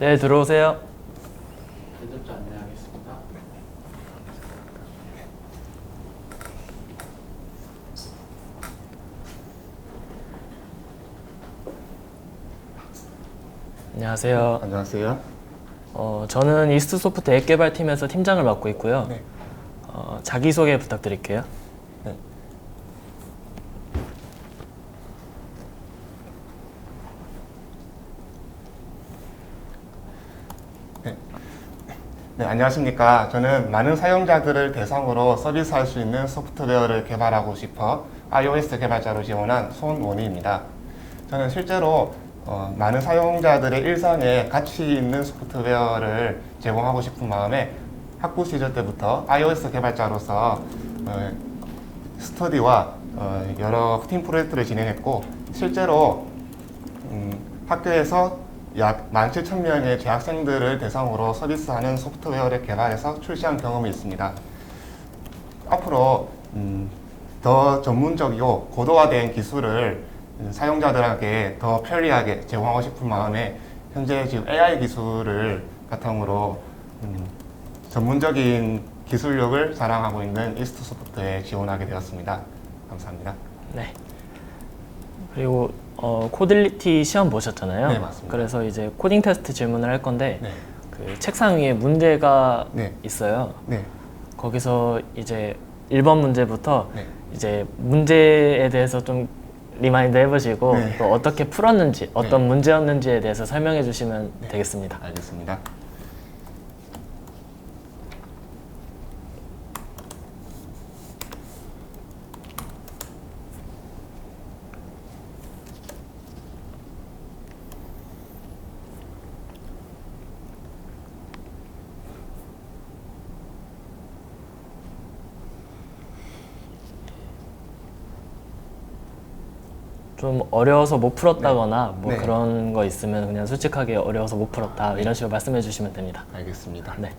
네, 들어오세요. 대접자 안내하겠습니다. 안녕하세요. 안녕하세요. 저는 이스트소프트 앱 개발팀에서 팀장을 맡고 있고요. 네. 자기소개 부탁드릴게요. 네. 네, 안녕하십니까. 저는 많은 사용자들을 대상으로 서비스할 수 있는 소프트웨어를 개발하고 싶어 iOS 개발자로 지원한 손원희입니다. 저는 실제로 많은 사용자들의 일상에 가치 있는 소프트웨어를 제공하고 싶은 마음에 학부 시절 때부터 iOS 개발자로서 스터디와 여러 팀 프로젝트를 진행했고, 실제로 학교에서 약 17,000명의 재학생들을 대상으로 서비스하는 소프트웨어를 개발해서 출시한 경험이 있습니다. 앞으로 더 전문적이고 고도화된 기술을 사용자들에게 더 편리하게 제공하고 싶은 마음에 현재 지금 AI 기술을 바탕으로 전문적인 기술력을 자랑하고 있는 이스트소프트에 지원하게 되었습니다. 감사합니다. 네. 그리고 코딜리티 시험 보셨잖아요. 네, 맞습니다. 그래서 이제 코딩 테스트 질문을 할 건데 네. 그 책상 위에 문제가 네. 있어요. 네. 거기서 이제 1번 문제부터 네. 이제 문제에 대해서 좀 리마인드 해보시고 네. 또 어떻게 풀었는지, 어떤 네. 문제였는지에 대해서 설명해 주시면 네. 되겠습니다. 알겠습니다. 좀 어려워서 못 풀었다거나 뭐 네. 그런 거 있으면 그냥 솔직하게 어려워서 못 풀었다 이런 식으로 말씀해 주시면 됩니다. 알겠습니다. 네.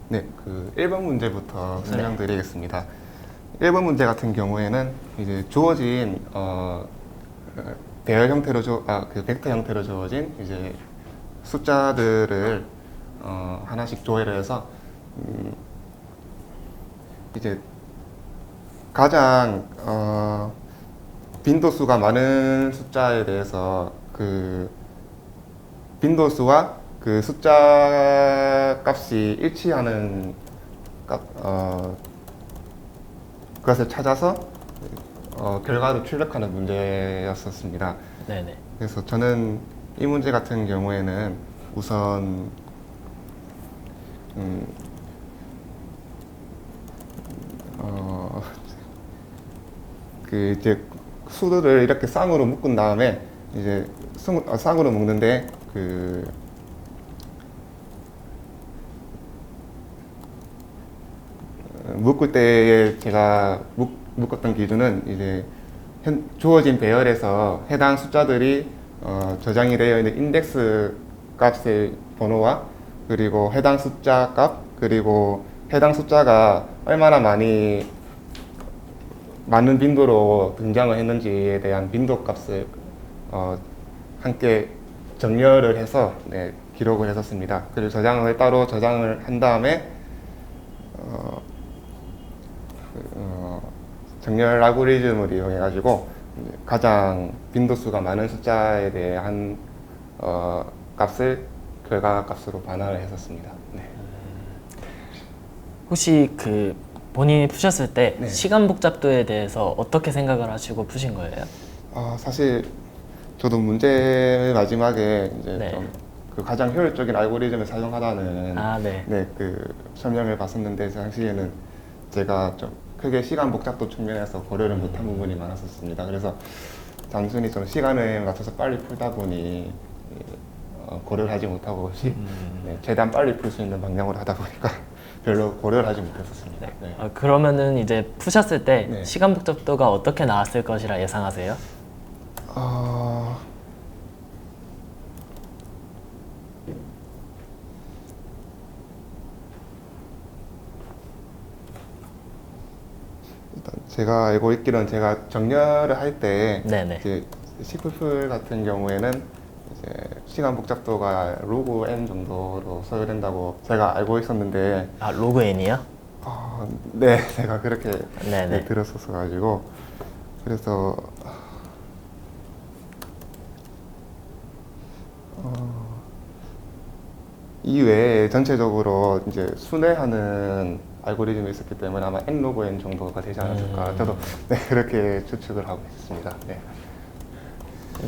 네, 그 1번 문제부터 설명드리겠습니다. 1번 문제 같은 경우에는 이제 주어진 배열 형태로 그 벡터 형태로 주어진 이제 숫자들을 하나씩 조회를 해서 이제 가장 빈도수가 많은 숫자에 대해서 그 빈도수와 그 숫자 값이 일치하는 그것을 찾아서 결과를 출력하는 문제였었습니다. 네네. 그래서 저는 이 문제 같은 경우에는 우선 그 이제 수들을 이렇게 쌍으로 묶은 다음에 이제 쌍으로 묶는데 그 묶을 때에 제가 묶었던 기준은 이제 주어진 배열에서 해당 숫자들이 저장이 되어 있는 인덱스 값의 번호와 그리고 해당 숫자 값 그리고 해당 숫자가 얼마나 많은 빈도로 등장을 했는지에 대한 빈도 값을 함께 정렬을 해서 기록을 했었습니다. 그리고 따로 저장을 한 다음에 정렬 알고리즘을 이용해 가지고 가장 빈도수가 많은 숫자에 대한 값을 결과 값으로 반환을 했었습니다. 네. 혹시 그 본인이 푸셨을 때 네. 시간 복잡도에 대해서 어떻게 생각을 하시고 푸신 거예요? 사실 저도 문제 마지막에 이제 네. 좀 그 가장 효율적인 알고리즘을 사용하라는 네. 그 설명을 봤었는데 당시에는 제가 좀 크게 시간 복잡도 측면에서 고려를 못한 부분이 많았었습니다. 그래서 단순히 좀 시간에 맞춰서 빨리 풀다 보니 고려를 하지 못하고 최대한 빨리 풀 수 있는 방향으로 하다 보니까 별로 고려를 하지 못했었습니다. 네. 그러면은 이제 푸셨을 때 네. 시간 복잡도가 어떻게 나왔을 것이라 예상하세요? 제가 알고 있기로는 제가 정렬을 할 때 네네. 이제 C++ 같은 경우에는 이제 시간 복잡도가 로그 n 정도로 소요된다고 제가 알고 있었는데 아, 로그 n이요? 네, 제가 그렇게 네네. 들었었어 가지고 그래서 이외에 전체적으로 이제 순회하는 알고리즘이 있었기 때문에 아마 n 로그 n 정도가 되지 않았을까 저도 네, 그렇게 추측을 하고 있습니다. 네.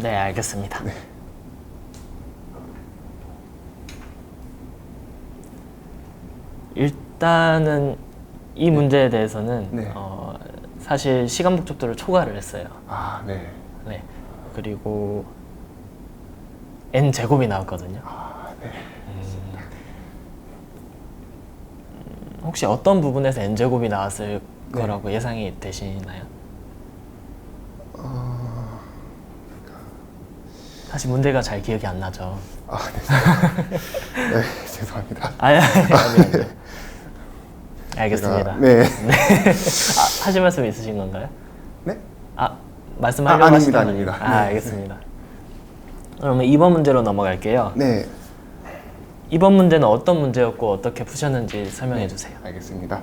네, 알겠습니다. 일단은 이 문제에 대해서는 네. 사실 시간 복잡도를 초과를 했어요. 아, 네. 네. 그리고 n 제곱이 나왔거든요. 네. 혹시 어떤 부분에서 n 제곱이 나왔을 네. 거라고 예상이 되시나요? 사실 문제가 잘 기억이 안 나죠. 아, 네. 네, 죄송합니다. 아니. 알겠습니다. 제가, 네. 아, 하실 말씀 있으신 건가요? 네? 아, 말씀하려고 아닙니다, 하시는 거 아닙니다. 아니에요? 아, 네. 알겠습니다. 그러면 2번 문제로 넘어갈게요. 네. 2번 문제는 어떤 문제였고 어떻게 푸셨는지 설명해 주세요. 알겠습니다.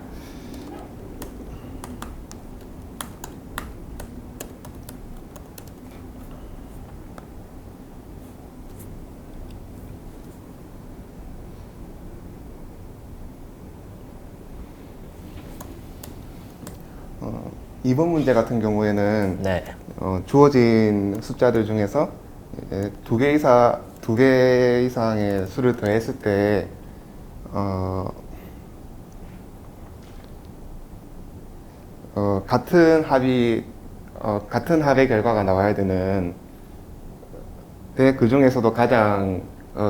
이번 문제 같은 경우에는 네. 주어진 숫자들 중에서 두 개 이상의 수를 더했을 때 같은 합의 결과가 나와야 되는 그 중에서도 가장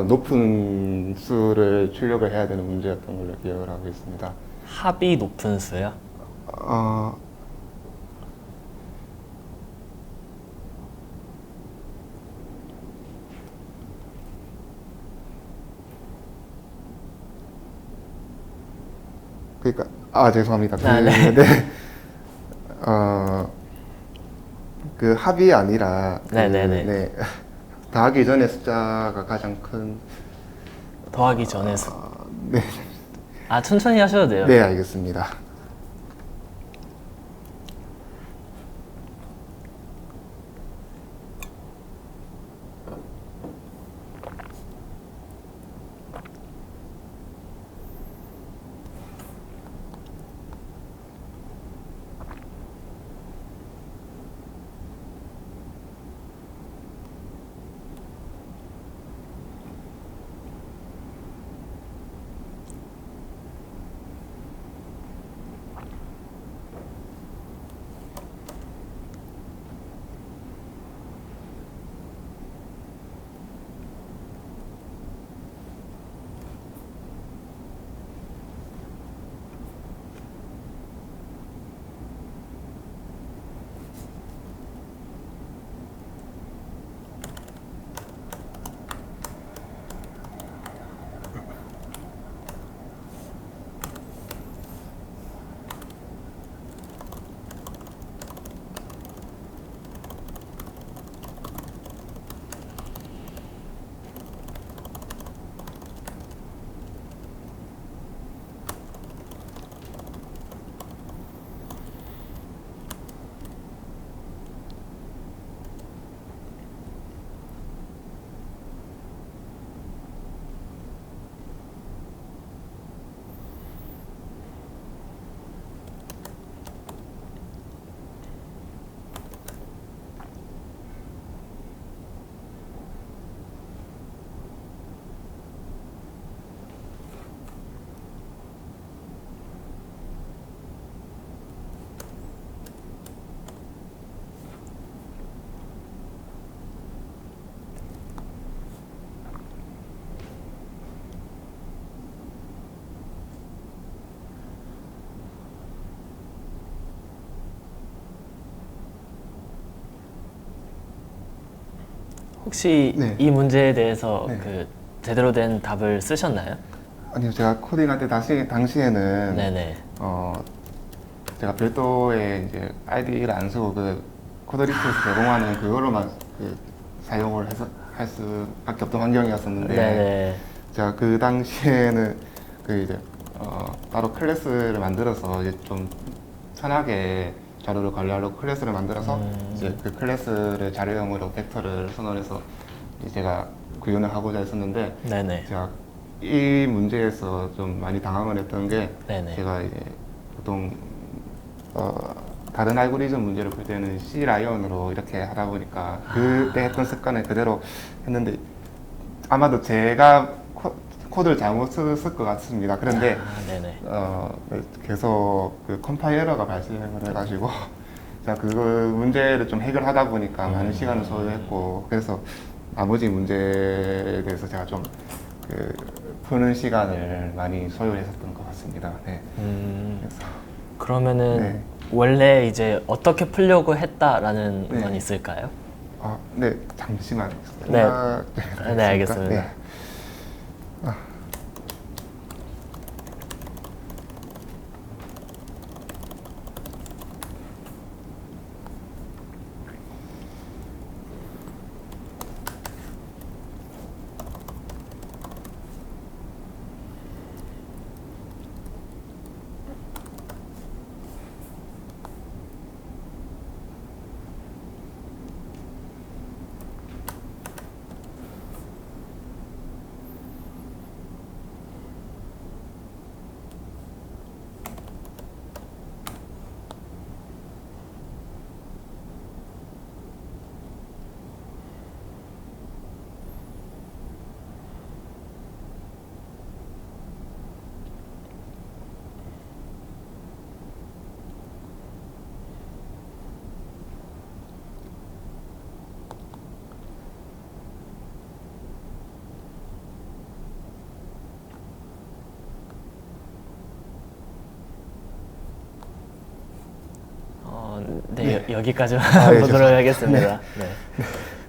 높은 수를 출력을 해야 되는 문제였던 걸로 기억을 하고 있습니다. 합이 높은 수요? 그러니까 죄송합니다. 네. 그 합이 아니라 네네네. 네. 더하기 전에 숫자가 가장 큰 더하기 전에 수. 네. 아, 천천히 하셔도 돼요. 네, 알겠습니다. 혹시 네. 이 문제에 대해서 네. 그 제대로 된 답을 쓰셨나요? 아니요, 제가 코딩할 때 당시에는 네네. 제가 별도의 이제 아이디를 안 쓰고 그 코드리프에서 제공하는 그걸로만 사용을 해서 할 수밖에 없던 환경이었었는데 네네. 제가 그 당시에는 이제 따로 클래스를 만들어서 이제 좀 편하게 자료를 관리하려고 클래스를 만들어서 이제 그 클래스를 자료형으로 벡터를 선언해서 이제 제가 구현을 하고자 했었는데 네네. 제가 이 문제에서 좀 많이 당황을 했던 게 네네. 제가 이제 보통 다른 알고리즘 문제를 볼 때는 C 라이언으로 이렇게 하다 보니까 그때 했던 습관을 그대로 했는데 아마도 제가 코드를 잘못 썼을 것 같습니다. 그런데 네네. 계속 그 컴파일 에러가 발생을 해가지고 제가 그 문제를 좀 해결하다 보니까 많은 시간을 소요했고 그래서 나머지 문제에 대해서 제가 좀 푸는 시간을 많이 소요했었던 것 같습니다. 네. 그래서 그러면은 네. 원래 이제 어떻게 풀려고 했다라는 네. 건 있을까요? 네, 잠시만. 네. 생각- 네, 알겠습니다. 네. 네, 여기까지만 네, 보도록 죄송합니다. 하겠습니다. 네.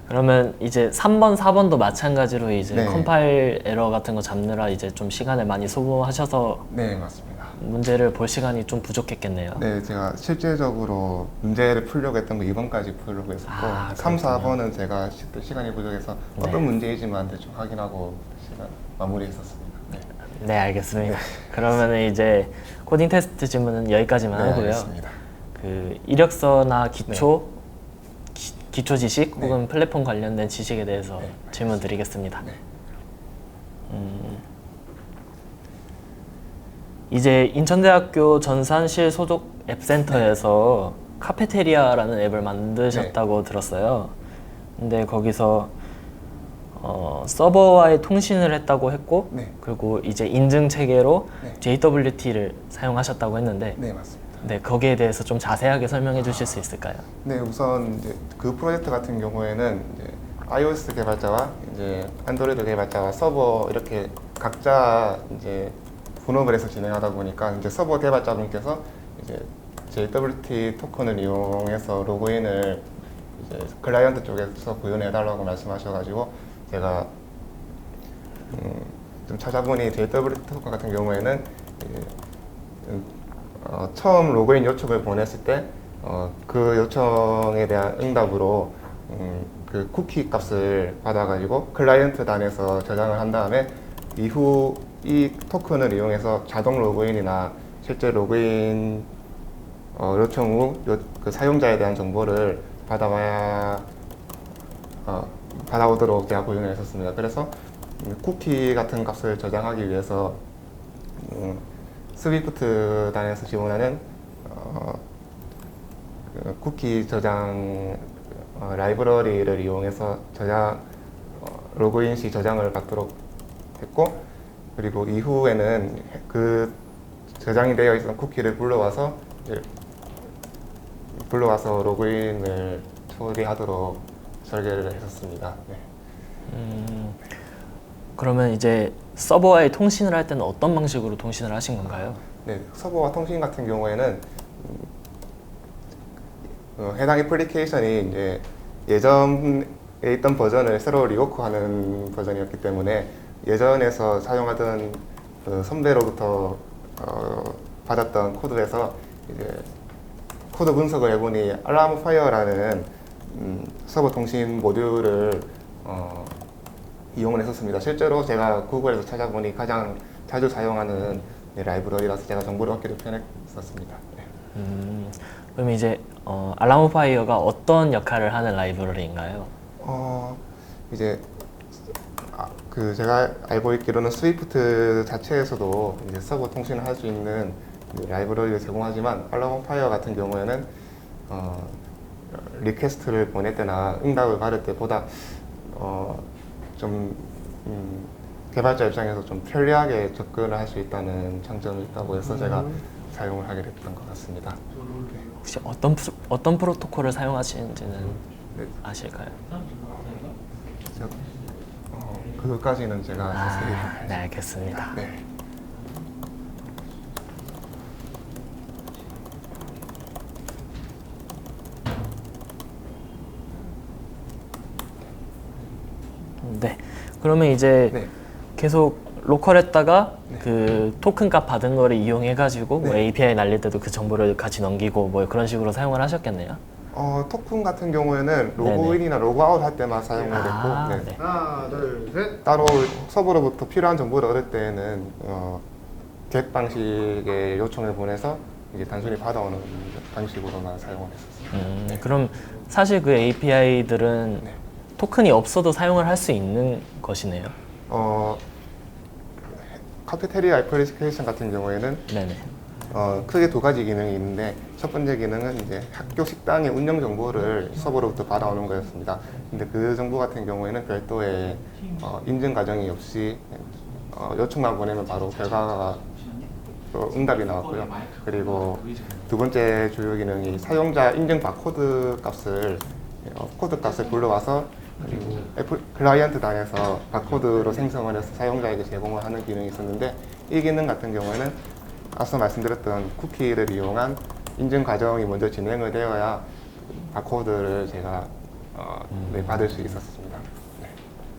그러면 이제 3번, 4번도 마찬가지로 이제 네. 컴파일 에러 같은 거 잡느라 이제 좀 시간을 많이 소모하셔서 네, 맞습니다. 문제를 볼 시간이 좀 부족했겠네요. 네, 제가 실제적으로 문제를 풀려고 했던 거 2번까지 풀려고 했었고 아, 3, 그렇군요. 4번은 제가 시간이 부족해서 네. 어떤 문제이지만 대충 확인하고 시간 마무리했었습니다. 네, 네, 알겠습니다. 그러면은 이제 코딩 테스트 질문은 여기까지만 네, 하고요. 알겠습니다. 그 이력서나 기초 지식 네. 혹은 플랫폼 관련된 지식에 대해서 네, 질문 드리겠습니다. 네. 이제 인천대학교 전산실 소속 앱센터에서 카페테리아라는 앱을 만드셨다고 들었어요. 근데 거기서 서버와의 통신을 했다고 했고, 네. 그리고 이제 인증 체계로 네. JWT를 사용하셨다고 했는데, 네, 맞습니다. 네, 거기에 대해서 좀 자세하게 설명해 주실 수 있을까요? 네, 우선 이제 그 프로젝트 같은 경우에는 이제 iOS 개발자와 이제 안드로이드 개발자와 서버 이렇게 각자 이제 분업을 해서 진행하다 보니까 이제 서버 개발자분께서 이제 JWT 토큰을 이용해서 로그인을 이제 클라이언트 쪽에서 구현해 달라고 말씀하셔가지고 제가 좀 찾아보니 JWT 토큰 같은 경우에는 이제 처음 로그인 요청을 보냈을 때 그 요청에 대한 응답으로 그 쿠키 값을 받아가지고 클라이언트 단에서 저장을 한 다음에 이후 이 토큰을 이용해서 자동 로그인이나 실제 로그인 요청 후 그 사용자에 대한 정보를 받아오도록 제가 구현을 했었습니다. 그래서 쿠키 같은 값을 저장하기 위해서 스위프트 단에서 지원하는 그 쿠키 저장 라이브러리를 이용해서 로그인 시 저장을 받도록 했고, 그리고 이후에는 그 저장이 되어 있던 쿠키를 불러와서 로그인을 처리하도록 설계를 했었습니다. 네. 그러면 이제 서버와의 통신을 할 때는 어떤 방식으로 통신을 하신 건가요? 네, 서버와 통신 같은 경우에는 해당 애플리케이션이 이제 예전에 있던 버전을 새로 리워크하는 버전이었기 때문에 예전에서 사용하던 그 선배로부터 받았던 코드에서 이제 코드 분석을 해보니 알람 파이어라는 서버 통신 모듈을 이용을 했었습니다. 실제로 제가 구글에서 찾아보니 가장 자주 사용하는 라이브러리라서 제가 정보를 얻기도 편했었습니다. 네. 그럼 이제 알라모파이어가 어떤 역할을 하는 라이브러리인가요? 이제 그 제가 알고 있기로는 스위프트 자체에서도 이제 서버 통신을 할 수 있는 라이브러리를 제공하지만 알라모파이어 같은 경우에는 리퀘스트를 보낼 때나 응답을 받을 때보다 좀 개발자 입장에서 좀 편리하게 접근을 할 수 있다는 장점이 있다고 해서 제가 사용을 하게 됐던 것 같습니다. 혹시 어떤 프로토콜을 사용하시는지는 네. 아실까요? 그것까지는 제가 자세히 네, 알겠습니다. 네. 네. 그러면 이제 네. 계속 로컬했다가 네. 그 토큰 값 받은 거를 이용해 가지고 뭐 네. API 날릴 때도 그 정보를 같이 넘기고 뭐 그런 식으로 사용을 하셨겠네요. 토큰 같은 경우에는 로그인이나 로그아웃 할 때만 사용을 했고 네. 네. 하나, 둘, 셋. 따로 서버로부터 필요한 정보를 얻을 때는 겟 방식의 요청을 보내서 이제 단순히 받아오는 방식으로만 사용을 했었습니다. 그럼 사실 그 API들은 네. 토큰이 없어도 사용을 할 수 있는 것이네요. 카페테리아 애플리케이션 같은 경우에는 네네. 크게 두 가지 기능이 있는데 첫 번째 기능은 이제 학교 식당의 운영 정보를 서버로부터 받아오는 거였습니다. 근데 그 정보 같은 경우에는 별도의 인증 과정이 없이 요청만 보내면 바로 결과가 응답이 나왔고요. 그리고 두 번째 주요 기능이 사용자 인증 바코드 값을 코드 값을 불러와서 그리고 애플 클라이언트 단에서 바코드로 생성을 해서 사용자에게 제공을 하는 기능이 있었는데 이 기능 같은 경우에는 앞서 말씀드렸던 쿠키를 이용한 인증 과정이 먼저 진행을 되어야 바코드를 제가 받을 수 있었습니다. 네.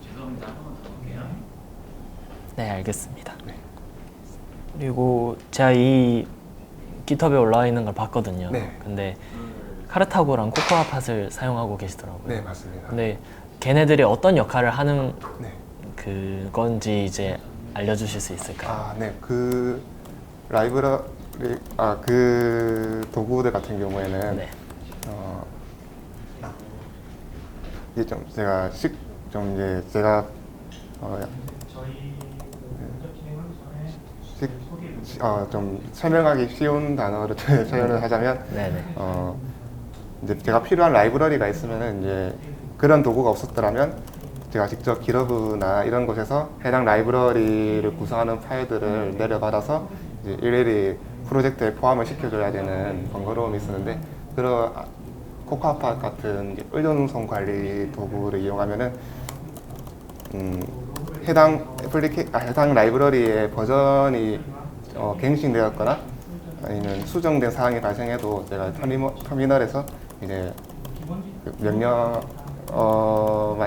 죄송합니다. 한 번 더 볼게요. 네, 알겠습니다. 네. 그리고 제가 이 깃허브에 올라와 있는 걸 봤거든요. 네. 근데 카르타고랑 코코아팟을 사용하고 계시더라고요. 네, 맞습니다. 근데 걔네들이 어떤 역할을 하는 네. 그건지 이제 알려주실 수 있을까요? 네. 그 라이브러리, 그 도구들 같은 경우에는 네. 이게 제가 좀 설명하기 쉬운 단어로 표현을 하자면 네네. 이제 제가 필요한 라이브러리가 있으면은 이제 그런 도구가 없었더라면 제가 직접 깃허브나 이런 곳에서 해당 라이브러리를 구성하는 파일들을 내려받아서 이제 일일이 프로젝트에 포함을 시켜줘야 되는 번거로움이 있었는데 그런 코코아팟 같은 의존성 관리 도구를 이용하면은 해당 라이브러리의 버전이 갱신되었거나 아니면 수정된 사항이 발생해도 제가 터미널에서 이제 그 명령만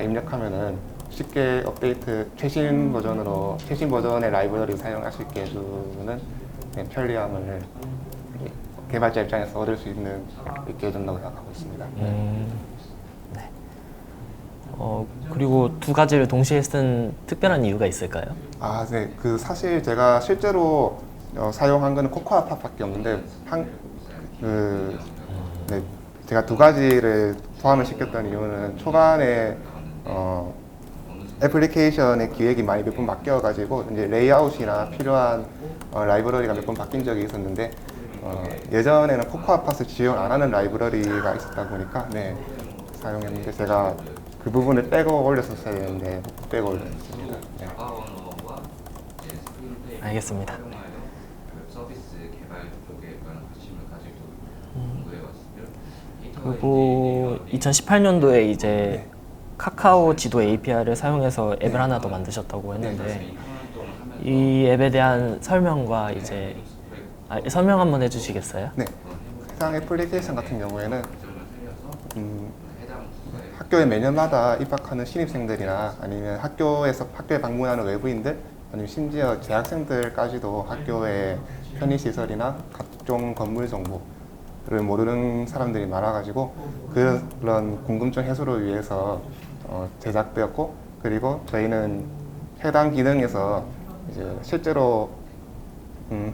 입력하면은 쉽게 업데이트 최신 버전의 라이브러리를 사용할 수 있게 해주는 편리함을 개발자 입장에서 얻을 수 있게 해준다고 생각하고 있습니다. 네. 그리고 두 가지를 동시에 쓴 특별한 이유가 있을까요? 네. 사실 제가 실제로 사용한 거는 코코아팟밖에 없는데 제가 두 가지를 포함을 시켰던 이유는 초반에 애플리케이션의 기획이 많이 몇 번 바뀌어가지고 이제 레이아웃이나 필요한 라이브러리가 몇 번 바뀐 적이 있었는데 예전에는 코코아팟을 지원 안 하는 라이브러리가 있었다 보니까 사용했는데 제가 그 부분을 빼고 올렸었어야 되는데 빼고 올렸습니다. 네. 알겠습니다. 서비스 개발 쪽에 관한 관심을 가지고 공부해왔으면 그리고 2018년도에 이제 카카오 지도 API를 사용해서 앱을 하나 더 만드셨다고 했는데 이 앱에 대한 설명과 이제 설명 한번 해주시겠어요? 네. 해당 애플리케이션 같은 경우에는 학교에 매년마다 입학하는 신입생들이나 아니면 학교에 방문하는 외부인들 아니면 심지어 재학생들까지도 학교의 편의시설이나 각종 건물 정보 코드를 모르는 사람들이 많아가지고 그런 궁금증 해소를 위해서 제작되었고, 그리고 저희는 해당 기능에서 이제 실제로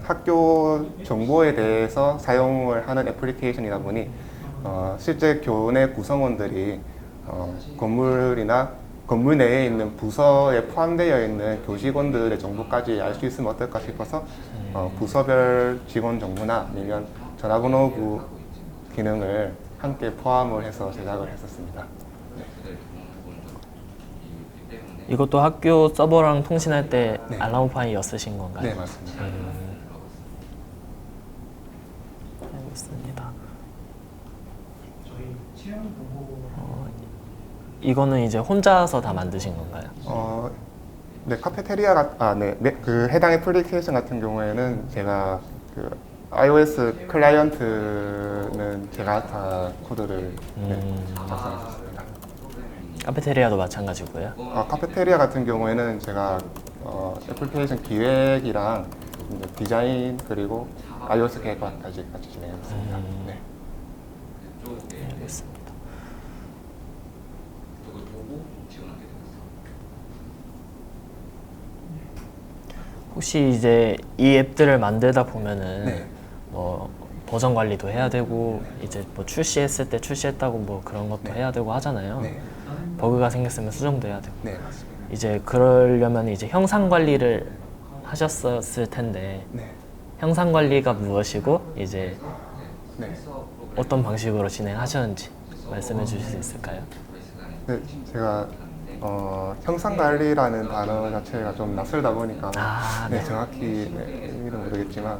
학교 정보에 대해서 사용을 하는 애플리케이션이다 보니 실제 교내 구성원들이 건물 내에 있는 부서에 포함되어 있는 교직원들의 정보까지 알 수 있으면 어떨까 싶어서 부서별 직원 정보나 아니면 전화번호 기능을 함께 포함을 해서 제작을 했었습니다. 이것도 학교 서버랑 통신할 때 네. 알람파이어 쓰신 건가요? 네, 맞습니다. 알겠습니다. 저희 체험 보고 이거는 이제 혼자서 다 만드신 건가요? 네, 그 해당 애플리케이션 같은 경우에는 제가 그 iOS 클라이언트는 제가 다 코드를 작성했었습니다. 카페테리아도 마찬가지고요. 카페테리아 같은 경우에는 제가 애플리케이션 기획이랑 이제 디자인 그리고 iOS 개발까지 같이 진행했습니다. 네. 알겠습니다. 그걸 보고 지원하게 되었어. 혹시 이제 이 앱들을 만들다 보면은 네. 뭐 버전 관리도 해야 되고 이제 뭐 출시했을 때 출시했다고 뭐 그런 것도 해야 되고 하잖아요. 네. 버그가 생겼으면 수정도 해야 되고. 네, 맞습니다. 이제 그러려면 이제 형상 관리를 하셨었을 텐데 네. 형상 관리가 무엇이고 이제 네. 어떤 방식으로 진행하셨는지 말씀해 주실 수 있을까요? 네, 제가 형상 관리라는 단어 자체가 좀 낯설다 보니까 네. 정확히 이름 모르겠지만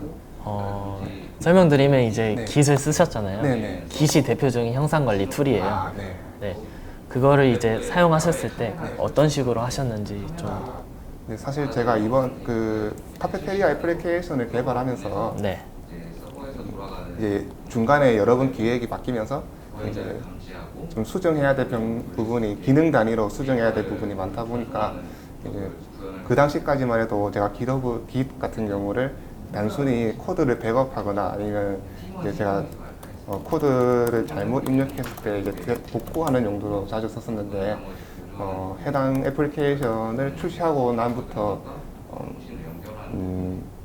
설명드리면 이제 네. Git을 쓰셨잖아요. 네네. Git이 대표적인 형상 관리 툴이에요. 네. 네. 그거를 이제 사용하셨을 때 어떤 식으로 하셨는지 좀. 네, 사실 제가 이번 그 카페테리아 애플리케이션을 개발하면서 네. 이제 중간에 여러 번 기획이 바뀌면서 이제 좀 수정해야 될 부분이 기능 단위로 수정해야 될 부분이 많다 보니까 이제 그 당시까지만 해도 제가 깃 같은 경우를 단순히 코드를 백업하거나 아니면 이제 제가 코드를 잘못 입력했을 때 이제 복구하는 용도로 자주 썼었는데 해당 애플리케이션을 출시하고 난부터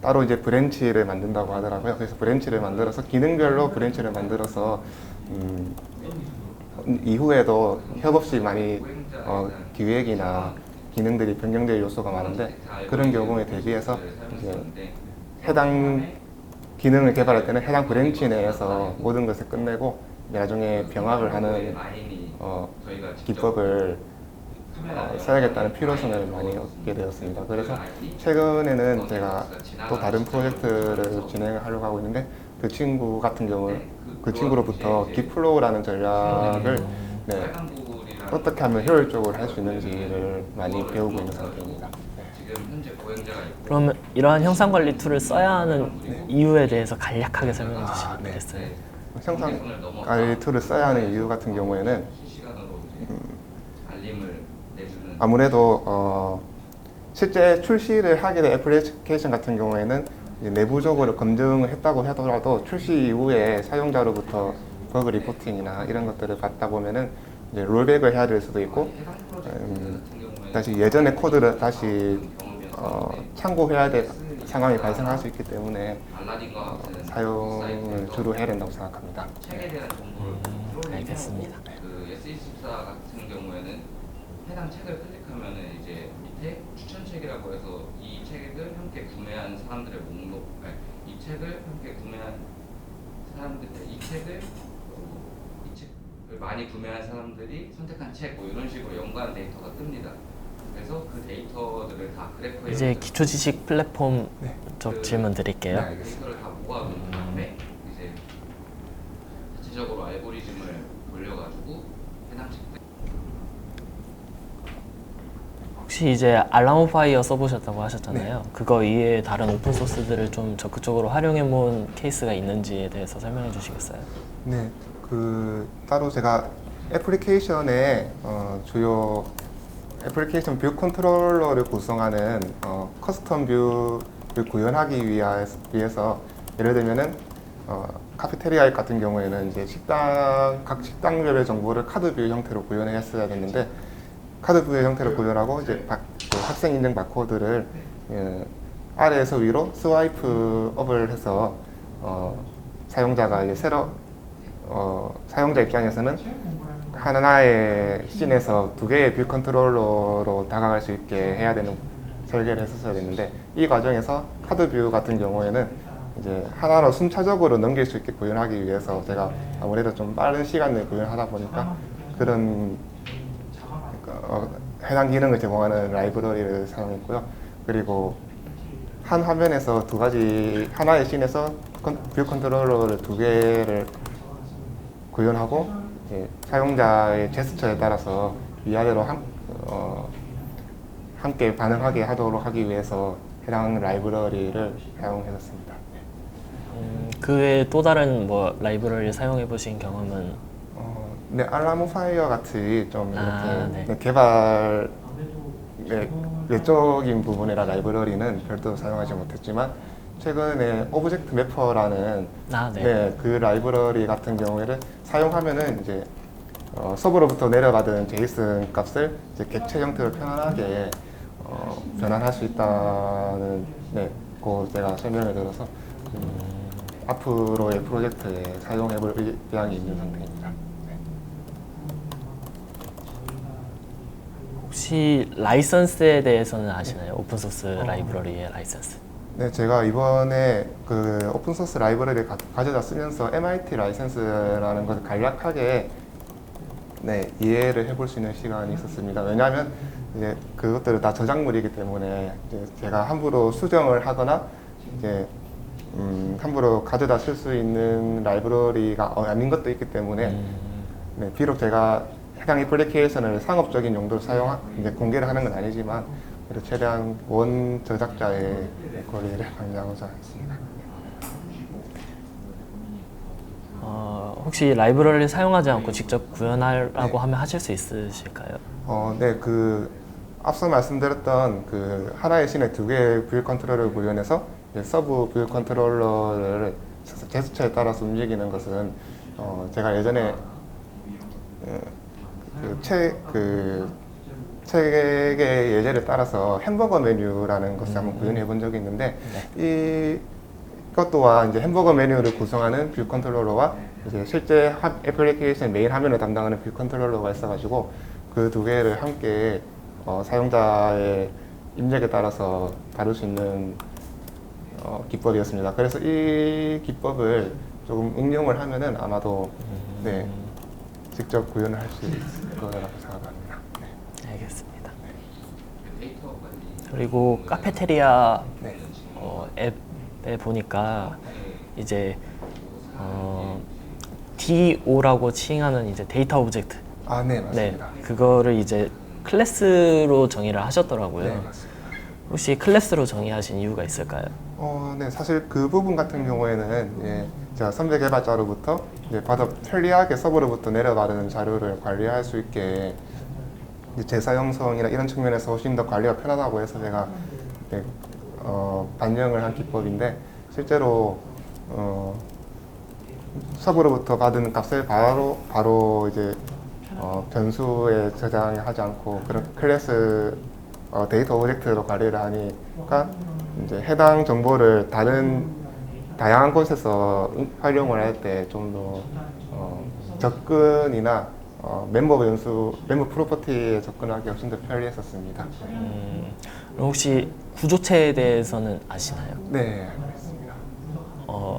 따로 이제 브랜치를 만든다고 하더라고요. 그래서 브랜치를 만들어서 기능별로 브랜치를 만들어서 이후에도 협업시 많이 기획이나 기능들이 변경될 요소가 많은데 그런 경우에 대비해서 이제 해당 기능을 개발할 때는 해당 브랜치 내에서 모든 것을 끝내고 나중에 병합을 하는 기법을 써야겠다는 필요성을 많이 얻게 되었습니다. 그래서 최근에는 제가 또 다른 프로젝트를 진행을 하려고 하고 있는데 그 친구 같은 경우 그 친구로부터 깃플로우라는 전략을 어떻게 하면 효율적으로 할 수 있는지를 많이 배우고 있는 상태입니다. 그러면 이러한 형상 관리 툴을 써야 하는 이유에 대해서 간략하게 설명해 주시겠어요? 형상 관리 툴을 써야 하는 이유 같은 경우에는 아무래도 실제 출시를 하게 된 애플리케이션 같은 경우에는 이제 내부적으로 검증을 했다고 하더라도 출시 이후에 사용자로부터 버그 리포팅이나 이런 것들을 받다 보면은 이제 롤백을 해야 될 수도 있고 다시 예전의 코드를 다시 참고해야 될 상황이 발생할 수 있기 때문에 사용을 주로 해야 된다고 생각합니다. 알겠습니다. 그 S24 같은 경우에는 해당 책을 클릭하면은 이제 밑에 추천책이라고 해서 이 책을 함께 구매한 사람들의 목록, 이 책을 함께 구매한 사람들, 이 책을 많이 구매한 사람들이 선택한 책, 뭐 이런 식으로 연관 데이터가 뜹니다. 그래서 그 데이터들을 다 그래프에 이제 기초 지식 플랫폼 쪽 질문 드릴게요. 네. 데이터를 다 모아놓은 다음에 이제 자체적으로 알고리즘을 돌려가지고 해당 책들. 혹시 이제 알람오파이어 써보셨다고 하셨잖아요. 그거 이외에 다른 오픈 소스들을 좀 적극적으로 활용해 본 케이스가 있는지에 대해서 설명해 주시겠어요? 네, 따로 제가 애플리케이션의 주요 애플리케이션 뷰 컨트롤러를 구성하는 커스텀 뷰를 구현하기 위해서 예를 들면은 카페테리아 앱 같은 경우에는 이제 각 식당별의 정보를 카드 뷰 형태로 구현했어야 됐는데 카드 뷰 형태로 구현하고 이제 그 학생 인증 바코드를 아래에서 위로 스와이프 업을 해서 사용자가 이제 사용자 입장에서는 하나의 씬에서 두 개의 뷰 컨트롤러로 다가갈 수 있게 해야 되는 설계를 했었어야 됐는데 이 과정에서 카드 뷰 같은 경우에는 이제 하나로 순차적으로 넘길 수 있게 구현하기 위해서 제가 아무래도 좀 빠른 시간 내에 구현하다 보니까 그런 해당 기능을 제공하는 라이브러리를 사용했고요. 그리고 한 화면에서 두 가지 하나의 씬에서 뷰 컨트롤러를 두 개를 구현하고 사용자의 제스처에 따라서 위아래로 함께 반응하게 하도록 하기 위해서 해당 라이브러리를 사용했었습니다. 그 외에 또 다른 뭐 라이브러리를 사용해 보신 경험은? 네, 알라모 파이어 같이 좀 이렇게 네. 개발 외적인 부분이라 라이브러리는 별도로 사용하지 못했지만 최근에 오브젝트 매퍼라는 그 라이브러리 같은 경우에는 사용하면은 이제 서버로부터 내려받은 JSON 값을 이제 객체 형태로 편안하게 변환할 수 있다는 그 제가 설명을 들어서 앞으로의 프로젝트에 사용해볼 의향이 있는 상태입니다. 혹시 라이선스에 대해서는 아시나요? 오픈소스 라이브러리의 라이선스. 네, 제가 이번에 그 오픈소스 라이브러리를 가져다 쓰면서 MIT 라이선스라는 것을 간략하게 이해를 해볼 수 있는 시간이 있었습니다. 왜냐하면 이제 그것들은 다 저작물이기 때문에 이제 제가 함부로 수정을 하거나 이제 함부로 가져다 쓸 수 있는 라이브러리가 아닌 것도 있기 때문에 비록 제가 해당 애플리케이션을 상업적인 용도로 이제 공개를 하는 건 아니지만 그래도 최대한 원 저작자의 권리를 방지하고자 했습니다. 혹시 라이브러리를 사용하지 않고 직접 구현하라고 하면 하실 수 있으실까요? 네, 앞서 말씀드렸던 그 하나의 씬에 두 개의 뷰 컨트롤러를 구현해서 서브 뷰 컨트롤러를 제스처에 따라서 움직이는 것은 제가 예전에 책의 예제를 따라서 햄버거 메뉴라는 것을 한번 구현해 본 적이 있는데 이것 또한 이제 햄버거 메뉴를 구성하는 뷰 컨트롤러와 이제 실제 애플리케이션 메인 화면을 담당하는 뷰 컨트롤러가 있어가지고 그 두 개를 함께 사용자의 입력에 따라서 다룰 수 있는 기법이었습니다. 그래서 이 기법을 조금 응용을 하면은 아마도 직접 구현을 할 수 있을 거라고 생각합니다. 알겠습니다. 데이터 관리. 그리고 카페테리아 앱에 보니까 이제 DO라고 칭하는 이제 데이터 오브젝트. 네, 맞습니다. 그거를 이제 클래스로 정의를 하셨더라고요. 네, 맞습니다. 혹시 클래스로 정의하신 이유가 있을까요? 네, 사실 그 부분 같은 경우에는 제가 선배 개발자로부터 받아 편리하게 서버로부터 내려받은 자료를 관리할 수 있게 재사용성이나 이런 측면에서 훨씬 더 관리가 편하다고 해서 제가 반영을 한 기법인데 실제로 서버로부터 받은 값을 바로 이제 변수에 저장하지 않고 그런 클래스 데이터 오브젝트로 관리를 하니까 이제 해당 정보를 다양한 곳에서 활용을 할 때 좀 더 접근이나 멤버 프로퍼티에 접근하기 훨씬 더 편리했었습니다. 그럼 혹시 구조체에 대해서는 아시나요? 네, 알겠습니다.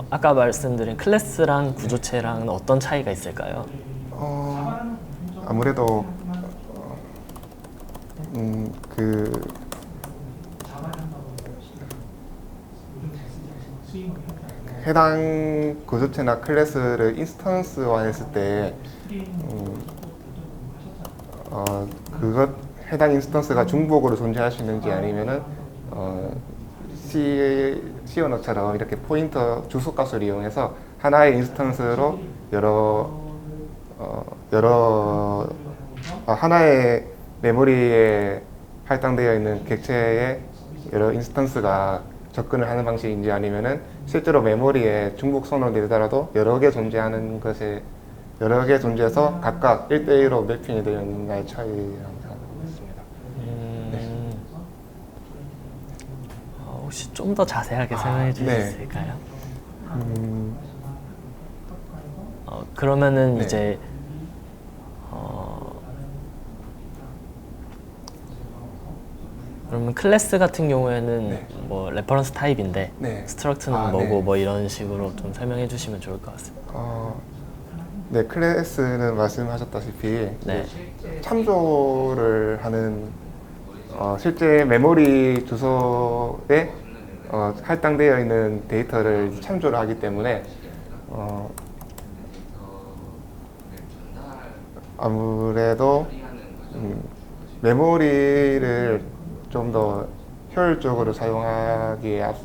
아까 말씀드린 클래스랑 구조체랑은 어떤 차이가 있을까요? 아무래도 해당 구조체나 클래스를 인스턴스화했을 때 해당 인스턴스가 중복으로 존재할 수 있는지 아니면은 C 언어처럼 이렇게 포인터 주소값을 이용해서 하나의 인스턴스로 하나의 메모리에 할당되어 있는 객체의 여러 인스턴스가 접근을 하는 방식인지 아니면은 실제로 메모리에 중복 선언을 내더라도 여러 개 존재하는 것에 여러 개 존재해서 각각 1대1로 매핑이 되어 있는가의 차이라고 생각하고 있습니다. 혹시 좀 더 자세하게 설명해 주실 네. 수 있을까요? 음, 그러면은 네. 이제 그러면 클래스 같은 경우에는 네. 뭐 레퍼런스 타입인데 네. 스트럭트는 아, 뭐고 네. 뭐 이런 식으로 좀 설명해 주시면 좋을 것 같습니다. 네, 클래스는 말씀하셨다시피 네. 이제 참조를 하는 실제 메모리 주소에 할당되어 있는 데이터를 참조를 하기 때문에 아무래도 메모리를 좀 더 효율적으로 사용하기에는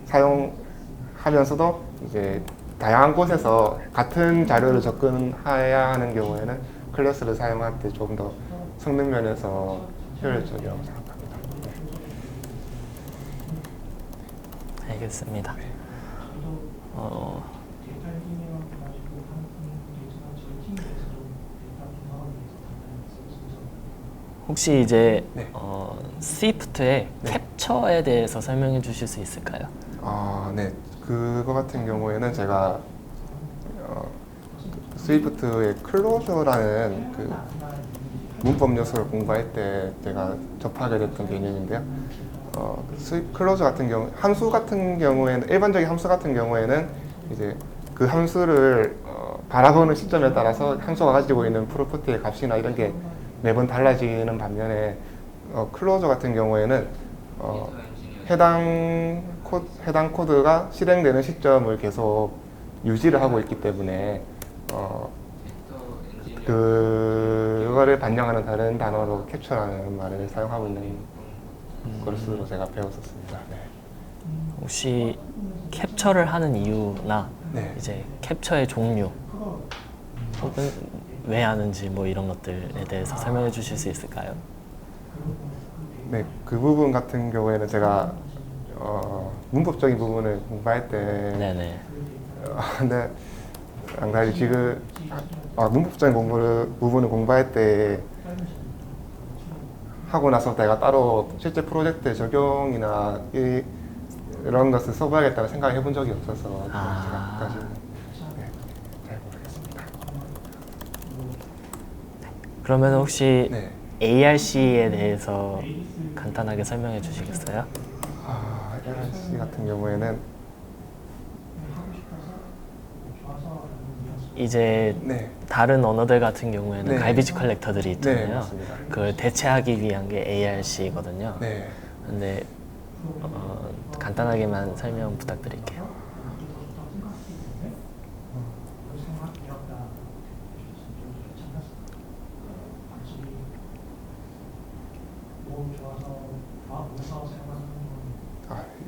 사용하면서도 이제 다양한 곳에서 같은 자료를 접근해야 하는 경우에는 클래스를 사용할 때 좀 더 성능 면에서 효율적이라고 생각합니다. 알겠습니다. 혹시 이제 네. 스위프트의 캡처에 대해서 설명해 주실 수 있을까요? 네. 그거 같은 경우에는 제가 스위프트의 클로저라는 그 문법 요소를 공부할 때 제가 접하게 됐던 개념인데요. 클로저 같은 경우, 함수 같은 경우에는 일반적인 함수 같은 경우에는 이제 그 함수를 바라보는 시점에 따라서 함수가 가지고 있는 프로퍼티의 값이나 이런 게 매번 달라지는 반면에 클로저 같은 경우에는 해당 코드가 실행되는 시점을 계속 유지를 하고 있기 때문에 그거를 반영하는 다른 단어로 캡처라는 말을 사용하고 있는 것으로 제가 배웠었습니다. 네. 혹시 캡처를 하는 이유나 네. 이제 캡처의 종류 혹은 왜 하는지 뭐 이런 것들에 대해서 설명해 주실 수 있을까요? 네, 그 부분 같은 경우에는 제가 문법적인 부분을 공부할 때 네네. 네, 한 가지 지금 문법적인 부분을 공부할 때 하고 나서 내가 따로 실제 프로젝트 적용이나 이런 것을 써봐야겠다는 생각을 해본 적이 없어서 제가 까지는 잘 모르겠습니다. 그러면 혹시 네. ARC에 대해서 간단하게 설명해 주시겠어요? ARC 같은 경우에는 이제 네. 다른 언어들 같은 경우에는 네. 갈비지 컬렉터들이 네, 있잖아요. 맞습니다. 그걸 대체하기 위한 게 ARC거든요. 네. 근데 간단하게만 설명 부탁드릴게요.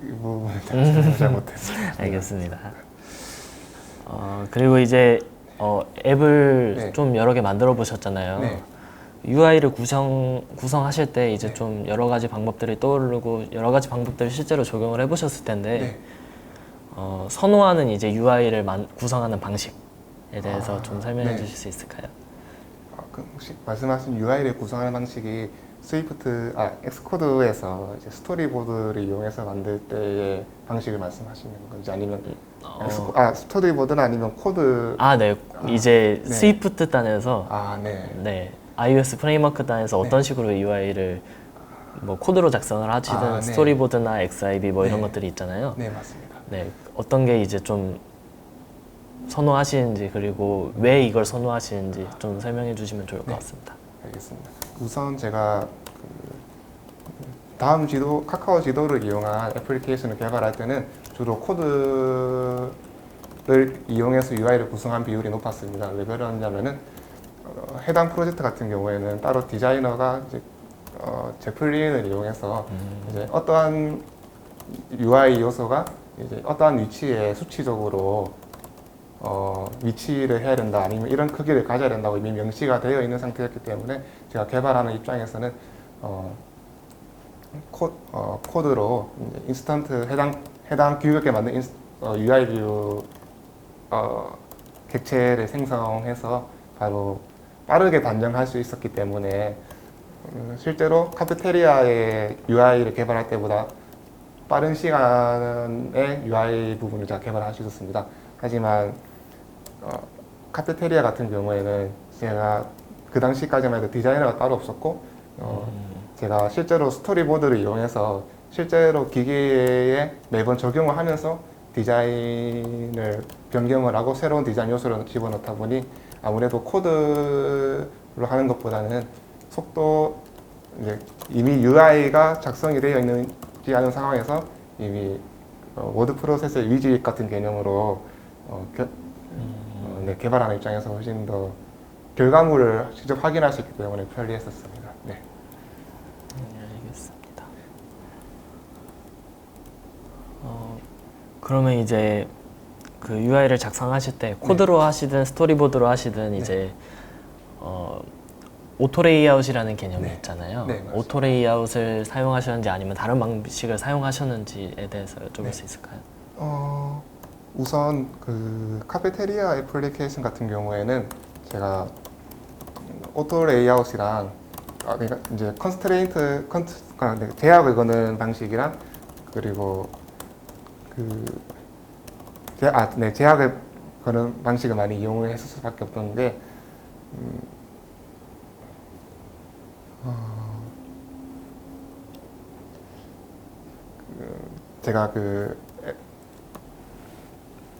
이 부분을 제가 잘 못했습니다. 알겠습니다. 그리고 이제 앱을 네. 좀 여러 개 만들어 보셨잖아요. 네. UI를 구성하실 때 이제 네. 좀 여러 가지 방법들이 떠오르고 여러 가지 방법들을 실제로 적용을 해보셨을 텐데 네. 선호하는 이제 UI를 구성하는 방식에 대해서 좀 설명해 네. 주실 수 있을까요? 그럼 혹시 말씀하신 UI를 구성하는 방식이 엑스코드에서 이제 스토리보드를 이용해서 만들 때의 방식을 말씀하시는 건지 아니면 스토리보드는 아니면 코드 네. 이제 네. 스위프트 단에서 네. 네, iOS 프레임워크 단에서 어떤 식으로 UI를 뭐 코드로 작성을 하시든 네. 스토리보드나 XIB 뭐 이런 네. 것들이 있잖아요. 네, 맞습니다. 네, 어떤 게 이제 좀 선호하시는지 그리고 왜 이걸 선호하시는지 좀 설명해 주시면 좋을 것 네. 같습니다. 알겠습니다. 우선 제가 다음 카카오 지도를 이용한 애플리케이션을 개발할 때는 주로 코드를 이용해서 UI를 구성한 비율이 높았습니다. 왜 그러냐면은 해당 프로젝트 같은 경우에는 따로 디자이너가 이제 제플린을 이용해서 이제 어떠한 UI 요소가 이제 어떠한 위치에 수치적으로 위치를 해야 된다 아니면 이런 크기를 가져야 된다고 이미 명시가 되어 있는 상태였기 때문에 제가 개발하는 입장에서는 코드로 이제 인스턴트 해당 규격에 맞는 UI 뷰 객체를 생성해서 바로 빠르게 단정할 수 있었기 때문에 실제로 카페테리아의 UI를 개발할 때보다 빠른 시간에 UI 부분을 다 개발할 수 있었습니다. 하지만 카페테리아 같은 경우에는 제가 그 당시까지만 해도 디자이너가 따로 없었고 제가 실제로 스토리보드를 이용해서 실제로 기계에 매번 적용을 하면서 디자인을 변경을 하고 새로운 디자인 요소를 집어넣다 보니 아무래도 코드로 하는 것보다는 속도, 이제 이미 UI가 작성이 되어 있지 않은 상황에서 이미 워드 프로세스의 위지 같은 개념으로 개발하는 입장에서 훨씬 더 결과물을 직접 확인할 수 있기 때문에 편리했었습니다. 네. 알겠습니다. 그러면 이제 그 UI를 작성하실 때 코드로 하시든 스토리보드로 하시든 이제 오토 레이아웃이라는 개념이 네. 있잖아요. 네, 맞습니다. 오토 레이아웃을 사용하셨는지 아니면 다른 방식을 사용하셨는지에 대해서 여쭤볼 수 있을까요? 우선 그 카페테리아 애플리케이션 같은 경우에는 제가 오토 레이아웃이랑 그러니까 이제 제약을 거는 방식이랑 그리고 제약을 거는 방식을 많이 이용을 했을 수밖에 없었는데 제가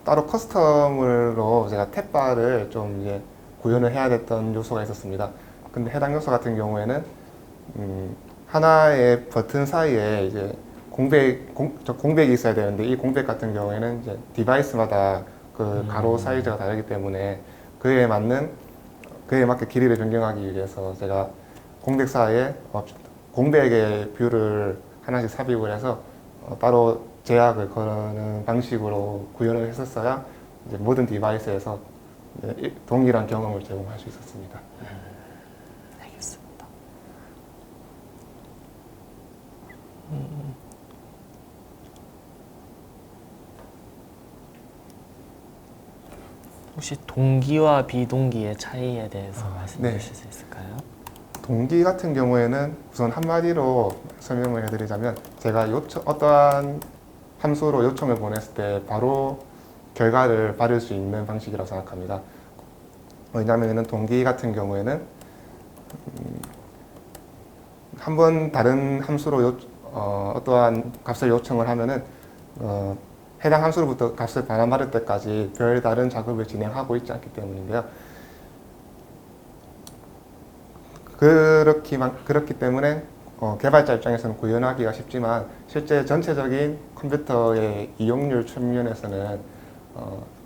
따로 커스텀으로 제가 탭바를 좀 이제 구현을 해야 됐던 요소가 있었습니다. 근데 해당 요소 같은 경우에는 하나의 버튼 사이에 이제 공백이 있어야 되는데 이 공백 같은 경우에는 이제 디바이스마다 그 가로 사이즈가 다르기 때문에 그에 맞게 길이를 변경하기 위해서 제가 공백 사이에 공백의 뷰를 하나씩 삽입을 해서 따로 제약을 거는 방식으로 구현을 했었어야 이제 모든 디바이스에서 동일한 경험을 제공할 수 있었습니다. 알겠습니다. 혹시 동기와 비동기의 차이에 대해서 말씀해 네. 주실 수 있을까요? 동기 같은 경우에는 우선 한마디로 설명을 해드리자면 제가 어떠한 함수로 요청을 보냈을 때 바로 결과를 받을 수 있는 방식이라고 생각합니다. 왜냐하면 동기 같은 경우에는 한번 다른 함수로 어떠한 값을 요청을 하면은 해당 함수로부터 값을 반환받을 때까지 별다른 작업을 진행하고 있지 않기 때문인데요. 그렇기 때문에 개발자 입장에서는 구현하기가 쉽지만 실제 전체적인 컴퓨터의 이용률 측면에서는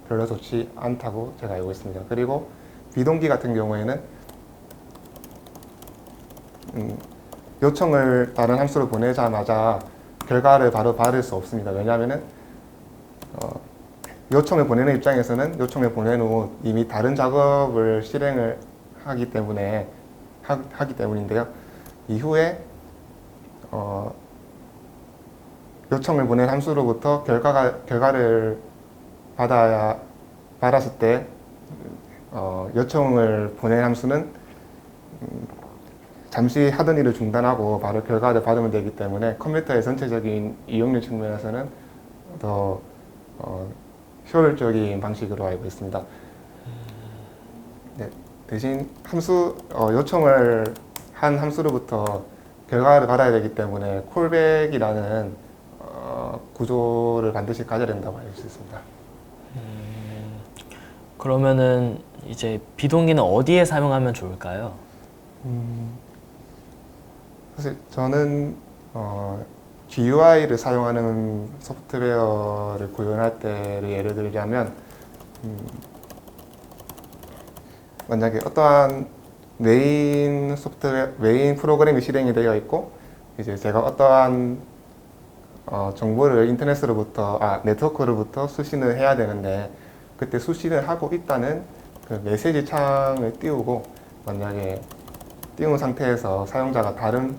별로 좋지 않다고 제가 알고 있습니다. 그리고 비동기 같은 경우에는 요청을 다른 함수로 보내자마자 결과를 바로 받을 수 없습니다. 왜냐하면은 요청을 보내는 입장에서는 요청을 보낸 후 이미 다른 작업을 실행을 하기 때문인데요. 이후에 요청을 보낸 함수로부터 결과를 받았을 때 요청을 보낸 함수는 잠시 하던 일을 중단하고 바로 결과를 받으면 되기 때문에 컴퓨터의 전체적인 이용률 측면에서는 더 효율적인 방식으로 알고 있습니다. 네, 대신 요청을 한 함수로부터 결과를 받아야 되기 때문에 콜백이라는 구조를 반드시 가져야 된다고 알 수 있습니다. 그러면은 이제 비동기는 어디에 사용하면 좋을까요? 사실 저는 GUI를 사용하는 소프트웨어를 구현할 때를 예를 들자면 만약에 어떠한 메인 프로그램이 실행이 되어 있고 이제 제가 어떠한 정보를 네트워크로부터 수신을 해야 되는데 그때 수신을 하고 있다는 그 메시지 창을 띄우고 만약에 띄운 상태에서 사용자가 다른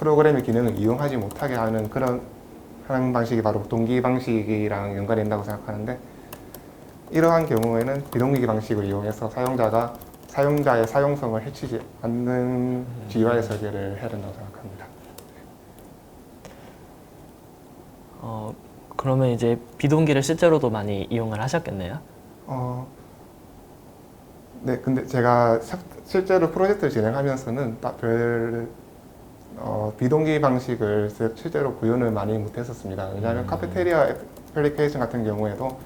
프로그램의 기능을 이용하지 못하게 하는 그런 하는 방식이 바로 동기 방식이랑 연관이 된다고 생각하는데, 이러한 경우에는 비동기 방식을 이용해서 사용자의 사용성을 해치지 않는 GUI 설계를 해야 된다고 생각합니다. 그러면 이제 비동기를 실제로도 많이 이용을 하셨겠네요. 네, 근데 제가 실제로 프로젝트를 진행하면서는 비동기 방식을 실제로 구현을 많이 못했었습니다. 왜냐하면 카페테리아 애플리케이션 같은 경우에도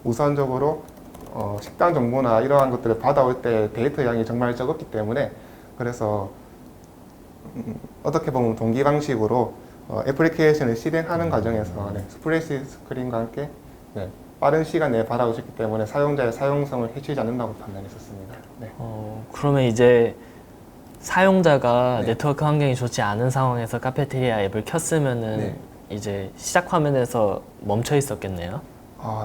우선적으로 식당 정보나 이러한 것들을 받아올 때 데이터 양이 정말 적었기 때문에, 그래서 어떻게 보면 동기 방식으로 애플리케이션을 실행하는 과정에서 스프레시 스크린과 함께 빠른 시간 내에 받아올 수 있기 때문에 사용자의 사용성을 해치지 않는다고 판단했었습니다. 네. 그러면 이제 사용자가 네. 네트워크 환경이 좋지 않은 상황에서 카페테리아 앱을 켰으면은 네. 이제 시작 화면에서 멈춰 있었겠네요.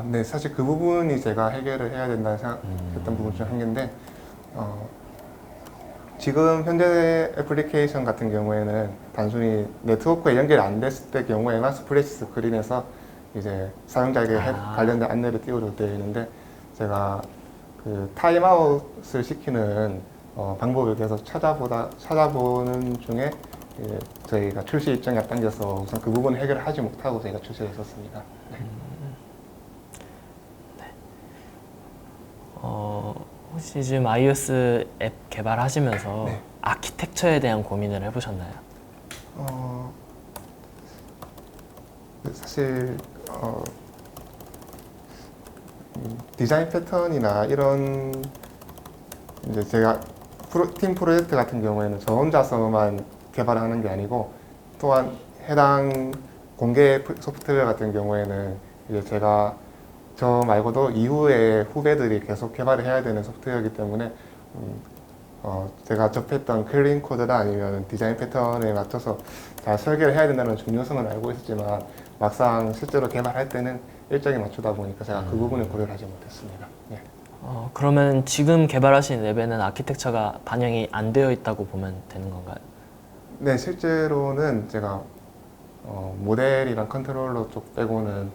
네, 사실 그 부분이 제가 해결을 해야 된다는 생각했던 부분 중 한 개인데, 지금 현재 애플리케이션 같은 경우에는 단순히 네트워크에 연결이 안 됐을 때 경우에만 스프레시 스크린에서 이제 사용자에게 관련된 안내를 띄워도 되어 있는데, 제가 그 타임아웃을 시키는 방법을 계속 찾아보는 중에 저희가 출시 일정이 앞당겨서 우선 그 부분을 해결을 하지 못하고 저희가 출시를 했었습니다. 네. 혹시 지금 iOS 앱 개발하시면서 네. 아키텍처에 대한 고민을 해보셨나요? 사실 디자인 패턴이나 이런 이제 제가 팀 프로젝트 같은 경우에는 저 혼자서만 개발을 하는 게 아니고, 또한 해당 공개 소프트웨어 같은 경우에는 이제 제가 저 말고도 이후에 후배들이 계속 개발을 해야 되는 소프트웨어이기 때문에 제가 접했던 클린 코드나 아니면 디자인 패턴에 맞춰서 잘 설계를 해야 된다는 중요성은 알고 있었지만, 막상 실제로 개발할 때는 일정에 맞추다 보니까 제가 그 부분을 고려를 하지 못했습니다. 네. 그러면 지금 개발하신 앱에는 아키텍처가 반영이 안 되어 있다고 보면 되는 건가요? 네, 실제로는 제가 모델이랑 컨트롤러 쪽 빼고는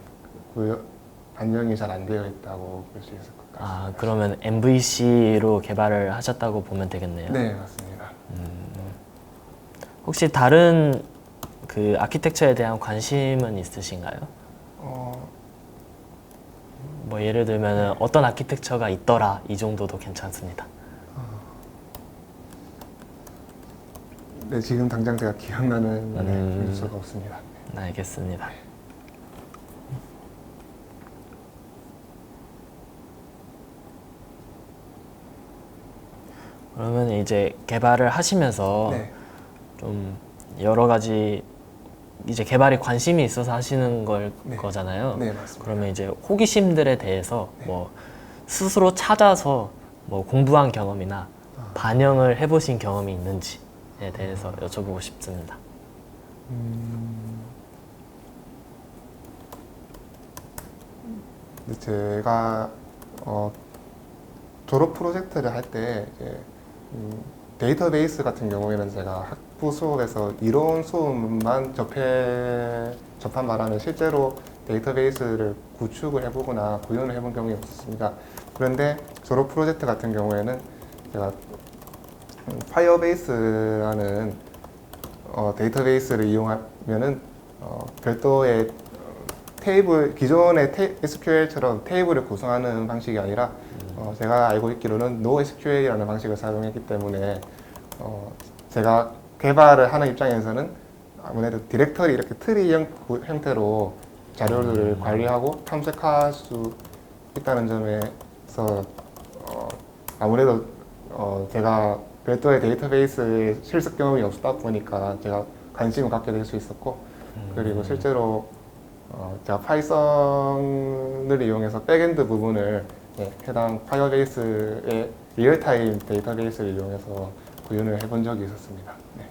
반영이 잘 안 되어 있다고 볼 수 있을 것 같습니다. 그러면 MVC로 개발을 하셨다고 보면 되겠네요. 네, 맞습니다. 혹시 다른 그 아키텍처에 대한 관심은 있으신가요? 뭐 예를 들면 어떤 아키텍처가 있더라 이 정도도 괜찮습니다. 네, 지금 당장 제가 기억나는 요소가 없습니다. 알겠습니다. 그러면 이제 개발을 하시면서 네. 좀 여러 가지 이제 개발에 관심이 있어서 하시는 네. 거잖아요. 네, 맞습니다. 그러면 이제 호기심들에 대해서 뭐 스스로 찾아서 뭐 공부한 경험이나 반영을 해보신 경험이 있는지에 대해서 여쭤보고 싶습니다. 제가 졸업 프로젝트를 할 때 데이터베이스 같은 경우에는 제가 학부 수업에서 이론 수업만 접한 바람에 실제로 데이터베이스를 구축을 해보거나 구현을 해본 경험이 없었습니다. 그런데 졸업 프로젝트 같은 경우에는 제가 파이어베이스라는 데이터베이스를 이용하면은 별도의 기존의 SQL처럼 테이블을 구성하는 방식이 아니라 제가 알고 있기로는 NoSQL이라는 방식을 사용했기 때문에 제가 개발을 하는 입장에서는 아무래도 디렉터리 이렇게 트리 형태로 자료들을 관리하고 탐색할 수 있다는 점에서 아무래도 제가 별도의 데이터베이스에 실습 경험이 없다 보니까 제가 관심을 갖게 될 수 있었고, 그리고 실제로 제가 파이썬을 이용해서 백엔드 부분을 해당 파이어베이스의 리얼타임 데이터베이스를 이용해서 구현을 해본 적이 있었습니다. 네.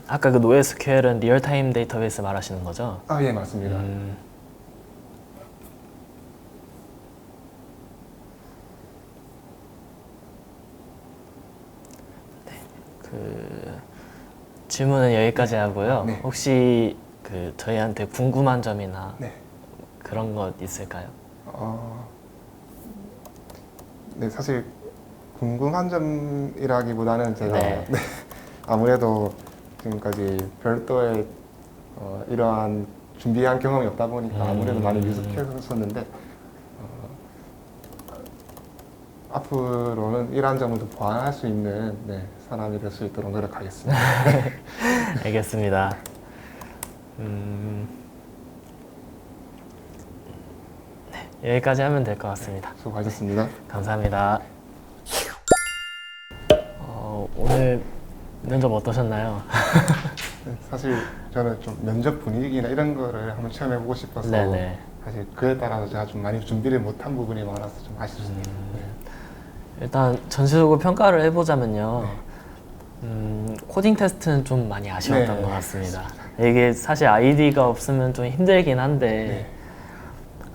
아까 그 NoSQL은 리얼타임 데이터베이스 말하시는 거죠? 예, 맞습니다. 질문은 여기까지 하고요. 네. 혹시 그 저희한테 궁금한 점이나 네. 그런 것 있을까요? 네, 사실 궁금한 점이라기보다는 제가 네. 네, 아무래도 지금까지 별도의 이러한 준비한 경험이 없다 보니까 아무래도 많이 미숙했었는데 앞으로는 이러한 점을 좀 보완할 수 있는 사람이 될 수 있도록 노력하겠습니다. 알겠습니다. 네, 여기까지 하면 될 것 같습니다. 수고하셨습니다. 감사합니다. 오늘 면접 어떠셨나요? 네, 사실 저는 좀 면접 분위기나 이런 거를 한번 체험해보고 싶어서 네네. 사실 그에 따라서 제가 좀 많이 준비를 못한 부분이 많아서 좀 아쉽습니다. 일단 전체적으로 평가를 해보자면요. 코딩 테스트는 좀 많이 아쉬웠던 네, 것 같습니다. 이게 사실 아이디가 없으면 좀 힘들긴 한데 네.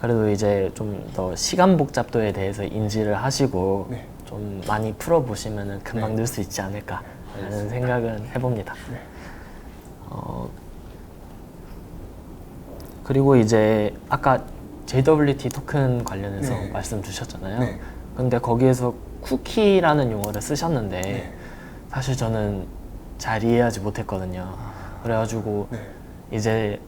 그래도 이제 좀 더 시간 복잡도에 대해서 인지를 하시고 네. 좀 많이 풀어보시면 금방 네. 늘 수 있지 않을까 라는 생각은 해봅니다. 네. 그리고 이제 아까 JWT 토큰 관련해서 네. 말씀 주셨잖아요. 네. 근데 거기에서 쿠키라는 용어를 쓰셨는데 네. 사실 저는 잘 이해하지 못했거든요. 그래가지고 네. 이제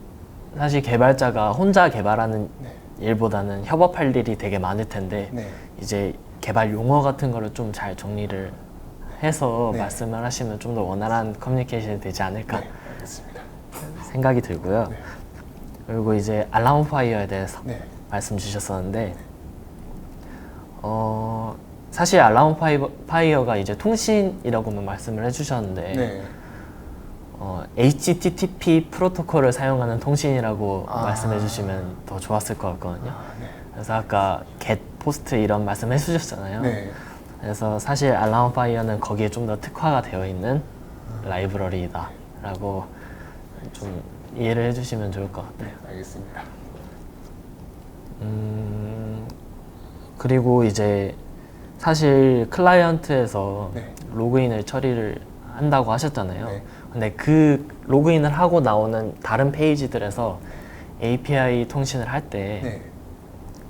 사실 개발자가 혼자 개발하는 네. 일보다는 협업할 일이 되게 많을 텐데 네. 이제 개발 용어 같은 거를 좀 잘 정리를 해서 네. 말씀을 하시면 좀 더 원활한 커뮤니케이션이 되지 않을까 네. 알겠습니다. 생각이 들고요. 네. 그리고 이제 알람 파이어에 대해서 네. 말씀 주셨었는데 사실 알람 파이어가 이제 통신이라고만 말씀을 해주셨는데 네. HTTP 프로토콜을 사용하는 통신이라고 아. 말씀해 주시면 더 좋았을 것 같거든요. 네. 그래서 아까 get, post 이런 말씀 해주셨잖아요. 네. 그래서 사실 알람 파이어는 거기에 좀 더 특화가 되어 있는 라이브러리다 라고 좀 이해를 해주시면 좋을 것 같아요. 알겠습니다. 그리고 이제 사실 클라이언트에서 네. 로그인을 처리를 한다고 하셨잖아요. 네. 근데 그 로그인을 하고 나오는 다른 페이지들에서 API 통신을 할 때 네.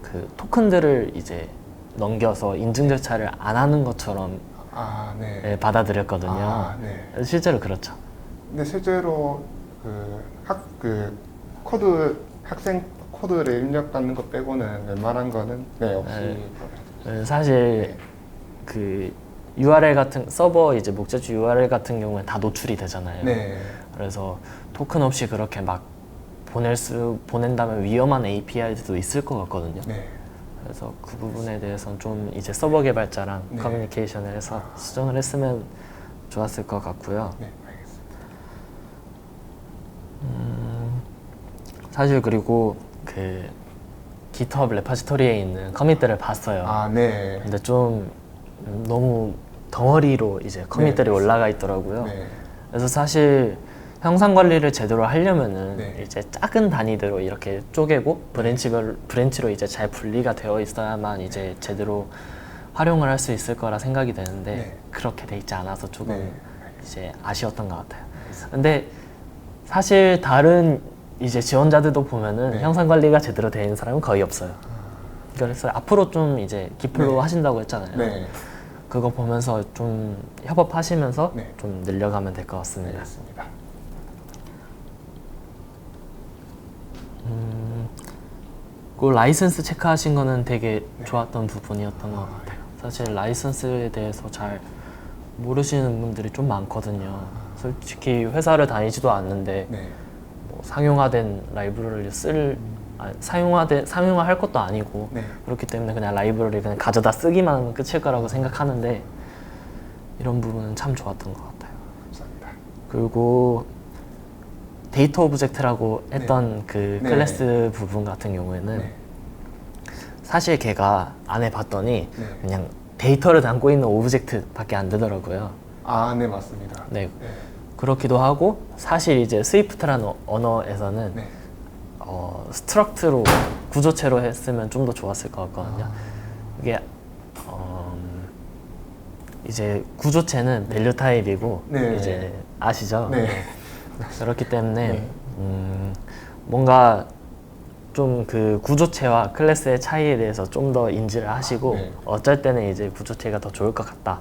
그 토큰들을 이제 넘겨서 인증 절차를 안 하는 것처럼 아, 네. 받아들였거든요. 아, 네. 실제로 그렇죠. 근데 실제로 학생 코드를 입력받는 것 빼고는 웬만한 거는 없이 사실 그 URL 같은 서버 이제 목적지 URL 같은 경우에 다 노출이 되잖아요. 네. 그래서 토큰 없이 그렇게 막 보낸다면 위험한 API들도 있을 것 같거든요. 네. 그래서 그 부분에 대해서는 좀 이제 서버 개발자랑 네. 커뮤니케이션을 해서 수정을 했으면 좋았을 것 같고요. 네, 알겠습니다. 사실 그리고 그 GitHub 레퍼지토리에 있는 커밋들을 봤어요. 아, 네. 근데 좀 너무 덩어리로 이제 커밋들이 네. 올라가 있더라고요. 네. 그래서 사실 형상 관리를 제대로 하려면은 네. 이제 작은 단위대로 이렇게 쪼개고 브랜치로 이제 잘 분리가 되어 있어야만 이제 제대로 활용을 할 수 있을 거라 생각이 되는데 네. 그렇게 돼 있지 않아서 조금 네. 이제 아쉬웠던 것 같아요. 근데 사실 다른 이제 지원자들도 보면은 네. 형상 관리가 제대로 되어 있는 사람은 거의 없어요. 그래서 앞으로 좀 이제 기플로 네. 하신다고 했잖아요. 네. 그거 보면서 좀 협업하시면서 네. 좀 늘려가면 될 것 같습니다. 알겠습니다. 그 라이선스 체크하신 거는 되게 좋았던 부분이었던 것 같아요. 사실 라이선스에 대해서 잘 모르시는 분들이 좀 많거든요. 솔직히 회사를 다니지도 않는데 네. 뭐 상용화된 라이브러리를 상용화할 것도 아니고 네. 그렇기 때문에 그냥 라이브러리 그냥 가져다 쓰기만 하면 끝일 거라고 생각하는데 이런 부분은 참 좋았던 것 같아요. 감사합니다. 그리고 데이터 오브젝트라고 했던 그 네. 클래스 부분 같은 경우에는 네. 사실 걔가 안 해봤더니 네. 그냥 데이터를 담고 있는 오브젝트밖에 안 되더라고요. 아, 네, 맞습니다. 네. 네. 그렇기도 하고 사실 이제 스위프트라는 언어에서는 네. 스트럭트로 구조체로 했으면 좀 더 좋았을 것 같거든요. 이게 이제 구조체는 밸류 타입이고 네. 이제 아시죠? 네. 그렇기 때문에 네. 뭔가 좀 그 구조체와 클래스의 차이에 대해서 좀 더 인지를 하시고 네. 어쩔 때는 이제 구조체가 더 좋을 것 같다.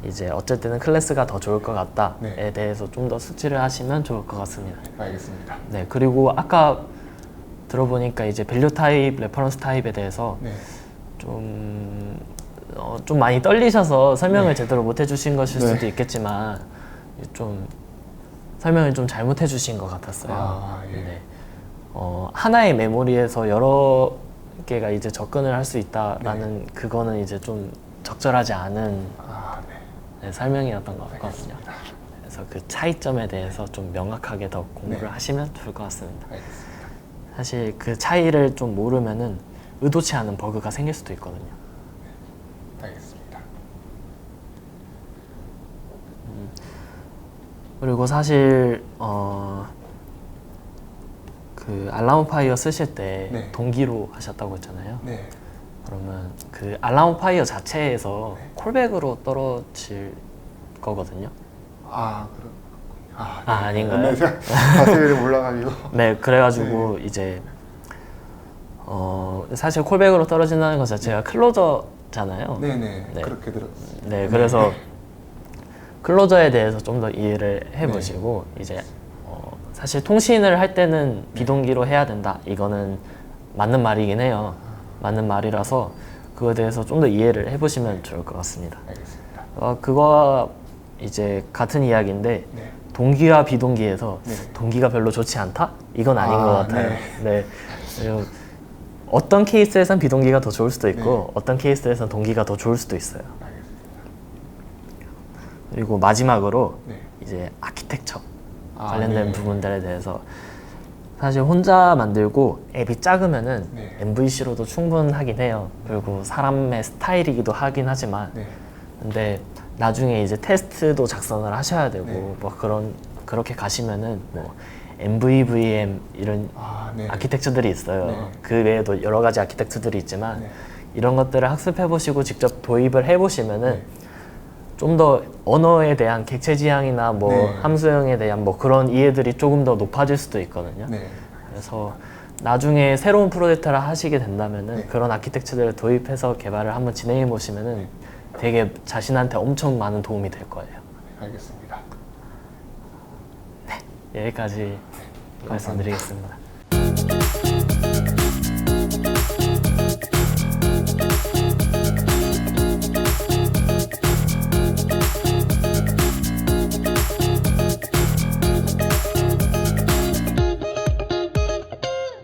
이제 어쩔 때는 클래스가 더 좋을 것 같다에 네. 대해서 좀 더 숙지를 하시면 좋을 것 같습니다. 알겠습니다. 네, 그리고 아까 들어보니까 이제 밸류 타입, 레퍼런스 타입에 대해서 네. 좀 많이 떨리셔서 설명을 네. 제대로 못 해주신 것일 네. 수도 있겠지만 좀 설명을 좀 잘못 해주신 것 같았어요. 아, 예. 네. 하나의 메모리에서 여러 개가 이제 접근을 할 수 있다라는 그거는 이제 좀 적절하지 않은 아, 네. 설명이었던 것 같거든요. 알겠습니다. 그래서 그 차이점에 대해서 좀 명확하게 더 공부를 네. 하시면 좋을 것 같습니다. 알겠습니다. 사실 그 차이를 좀 모르면은 의도치 않은 버그가 생길 수도 있거든요. 알겠습니다. 그리고 사실 그 알람 파이어 쓰실 때 네. 동기로 하셨다고 했잖아요. 네. 그러면 그 알람 파이어 자체에서 콜백으로 떨어질 거거든요. 아, 그렇군요. 네. 아닌가요? 네, 제가 자세히 몰라가지고. 네, 그래가지고 이제 사실 콜백으로 떨어진다는 것 자체가 클로저잖아요. 네네. 네. 그렇게 들었습니다. 네, 그래서 클로저에 대해서 좀 더 이해를 해보시고 이제 사실 통신을 할 때는 비동기로 해야 된다. 이거는 맞는 말이긴 해요. 맞는 말이라서 그거에 대해서 좀 더 이해를 해보시면 좋을 것 같습니다. 알겠습니다. 그거와 이제 같은 이야기인데 네. 동기와 비동기에서 네. 동기가 별로 좋지 않다? 이건 아닌 아, 것 같아요. 네. 네. 그리고 어떤 케이스에선 비동기가 더 좋을 수도 있고 네. 어떤 케이스에선 동기가 더 좋을 수도 있어요. 알겠습니다. 그리고 마지막으로 네. 이제 아키텍처 아, 관련된 네. 부분들에 대해서 사실 혼자 만들고 앱이 작으면은 네. MVC로도 충분하긴 해요. 그리고 사람의 스타일이기도 하긴 하지만 네. 근데 나중에 이제 테스트도 작성을 하셔야 되고 네. 뭐 그렇게 가시면은 뭐 MVVM 이런 아, 네. 아키텍처들이 있어요. 네. 그 외에도 여러 가지 아키텍처들이 있지만 네. 이런 것들을 학습해 보시고 직접 도입을 해 보시면은 네. 좀 더 언어에 대한 객체 지향이나 뭐 네. 함수형에 대한 뭐 그런 이해들이 조금 더 높아질 수도 있거든요. 네. 그래서 나중에 새로운 프로젝트를 하시게 된다면은 네. 그런 아키텍처들을 도입해서 개발을 한번 진행해 보시면은 되게 자신한테 엄청 많은 도움이 될 거예요. 알겠습니다. 여기까지 말씀드리겠습니다.